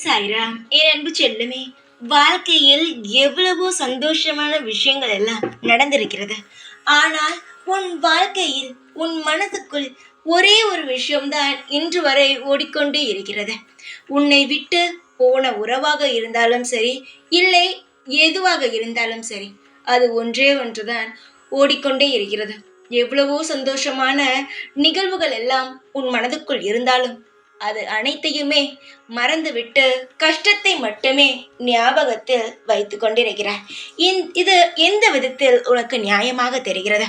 சாய்ராம், என் அன்பு செல்லுமே, வாழ்க்கையில் எவ்வளவோ சந்தோஷமான விஷயங்கள் எல்லாம் நடந்திருக்கிறது. ஆனால் உன் வாழ்க்கையில் உன் மனதுக்குள் ஒரே ஒரு விஷயம்தான் இன்று வரை ஓடிக்கொண்டே இருக்கிறது. உன்னை விட்டு போன உறவாக இருந்தாலும் சரி, இல்லை எதுவாக இருந்தாலும் சரி, அது ஒன்றே ஒன்றுதான் ஓடிக்கொண்டே இருக்கிறது. எவ்வளவோ சந்தோஷமான நிகழ்வுகள் எல்லாம் உன் மனதுக்குள் இருந்தாலும் அது அனைத்தையுமே மறந்துவிட்டு கஷ்டத்தை மட்டுமே ஞாபகத்தில் வைத்து கொண்டிருக்கிறாய். இது எந்த விதத்தில் உனக்கு நியாயமாக தெரிகிறது?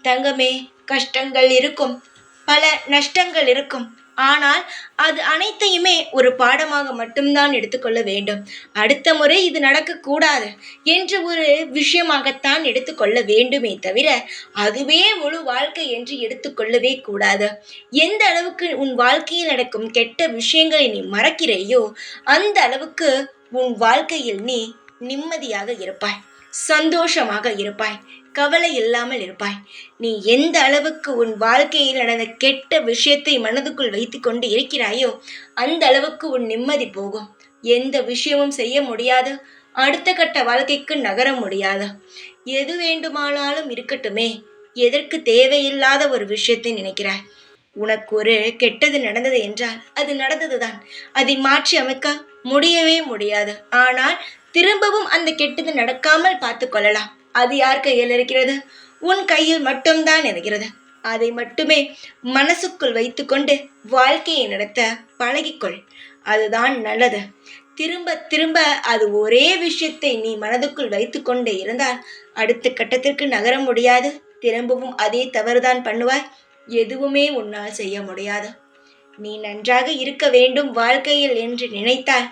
தங்கமே, கஷ்டங்கள் இருக்கும், பல நஷ்டங்கள் இருக்கும். ஆனால் அது அனைத்தையுமே ஒரு பாடமாக மட்டும்தான் எடுத்துக்கொள்ள வேண்டும். அடுத்த முறை இது நடக்கக்கூடாது என்ற ஒரு விஷயமாகத்தான் எடுத்துக்கொள்ள வேண்டுமே தவிர அதுவே முழு வாழ்க்கை என்று எடுத்துக்கொள்ளவே கூடாது. எந்த அளவுக்கு உன் வாழ்க்கையில் நடக்கும் கெட்ட விஷயங்களை நீ மறக்கிறேயோ அந்த அளவுக்கு உன் வாழ்க்கையில் நீ நிம்மதியாக இருப்பாய், சந்தோஷமாக இருப்பாய், கவலை இல்லாமல் இருப்பாய். நீ எந்த அளவுக்கு உன் வாழ்க்கையில் நடந்த கெட்ட விஷயத்தை மனதுக்குள் வைத்து கொண்டு இருக்கிறாயோ அந்த அளவுக்கு உன் நிம்மதி போகும். எந்த விஷயமும் செய்ய முடியாது, அடுத்த கட்ட வாழ்க்கைக்கு நகர முடியாது. எது வேண்டுமானாலும் இருக்கட்டுமே, எதற்கு தேவையில்லாத ஒரு விஷயத்தை நினைக்கிறாய்? உனக்கு ஒரு கெட்டது நடந்தது என்றால் அது நடந்ததுதான். அதை மாற்றி அமைக்க முடியவே முடியாது. ஆனால் திரும்பவும் அந்த கெட்டது நடக்காமல் பார்த்து கொள்ளலாம். அது யார் கையில் இருக்கிறது? உன் கையில் மட்டும்தான் இருக்கிறது. அதை மட்டுமே மனசுக்குள் வைத்துக்கொண்டு வாழ்க்கையை நடத்த பழகிக்கொள். அதுதான் நல்லது. திரும்ப திரும்ப அது ஒரே விஷயத்தை நீ மனதுக்குள் வைத்து கொண்டே இருந்தால் அடுத்த கட்டத்திற்கு நகர முடியாது. திரும்பவும் அதே தவறுதான் பண்ணுவாய். எதுவுமே உன்னால் செய்ய முடியாது. நீ நன்றாக இருக்க வேண்டும் வாழ்க்கையில் என்று நினைத்தால்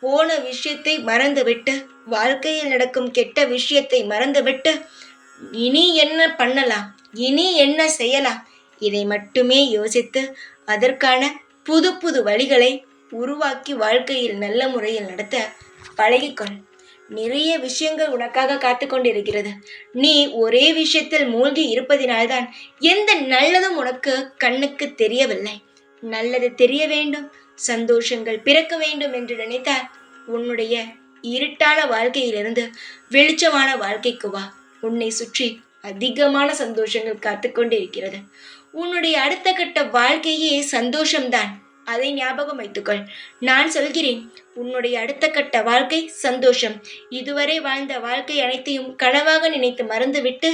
போன விஷயத்தை மறந்துவிட்டு, வாழ்க்கையில் நடக்கும் கெட்ட விஷயத்தை மறந்துவிட்டு, இனி என்ன பண்ணலாம், இனி என்ன செய்யலாம், இதை மட்டுமே யோசித்து அதற்கான புது புது வழிகளை உருவாக்கி வாழ்க்கையில் நல்ல முறையில் நடத்த பழகிக்கொள். நிறைய விஷயங்கள் உனக்காக காத்து கொண்டிருக்கிறது. நீ ஒரே விஷயத்தில் மூழ்கி இருப்பதினால்தான் எந்த நல்லதும் உனக்கு கண்ணுக்கு தெரியவில்லை. நல்லது தெரிய வேண்டும், சந்தோஷங்கள் பிறக்க வேண்டும் என்று நினைத்தால் உன்னுடைய இருட்டான வாழ்க்கையிலிருந்து வெளிச்சமான வாழ்க்கைக்கு வா. உன்னை சுற்றி அதிகமான சந்தோஷங்கள் காத்து கொண்டு இருக்கிறது. உன்னுடைய அடுத்த கட்ட வாழ்க்கையே சந்தோஷம்தான். அதை ஞாபகம் வைத்துக்கொள். நான் சொல்கிறேன், உன்னுடைய அடுத்த கட்ட வாழ்க்கை சந்தோஷம். இதுவரை வாழ்ந்த வாழ்க்கை அனைத்தையும் கனவாக நினைத்து மறந்துவிட்டு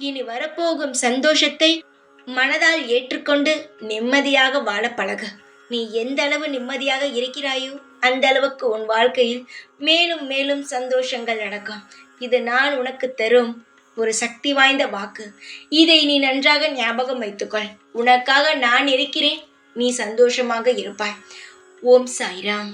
இனி வரப்போகும் சந்தோஷத்தை மனதால் ஏற்றுக்கொண்டு நிம்மதியாக வாழ பழகு. நீ எந்த அளவு நிம்மதியாக இருக்கிறாயோ அந்த அளவுக்கு உன் வாழ்க்கையில் மேலும் மேலும் சந்தோஷங்கள் நடக்கும். இது நான் உனக்கு தரும் ஒரு சக்தி வாய்ந்த வாக்கு. இதை நீ நன்றாக ஞாபகம் வைத்துக்கொள். உனக்காக நான் இருக்கிறேன். நீ சந்தோஷமாக இருப்பாய். ஓம் சாய்ராம்.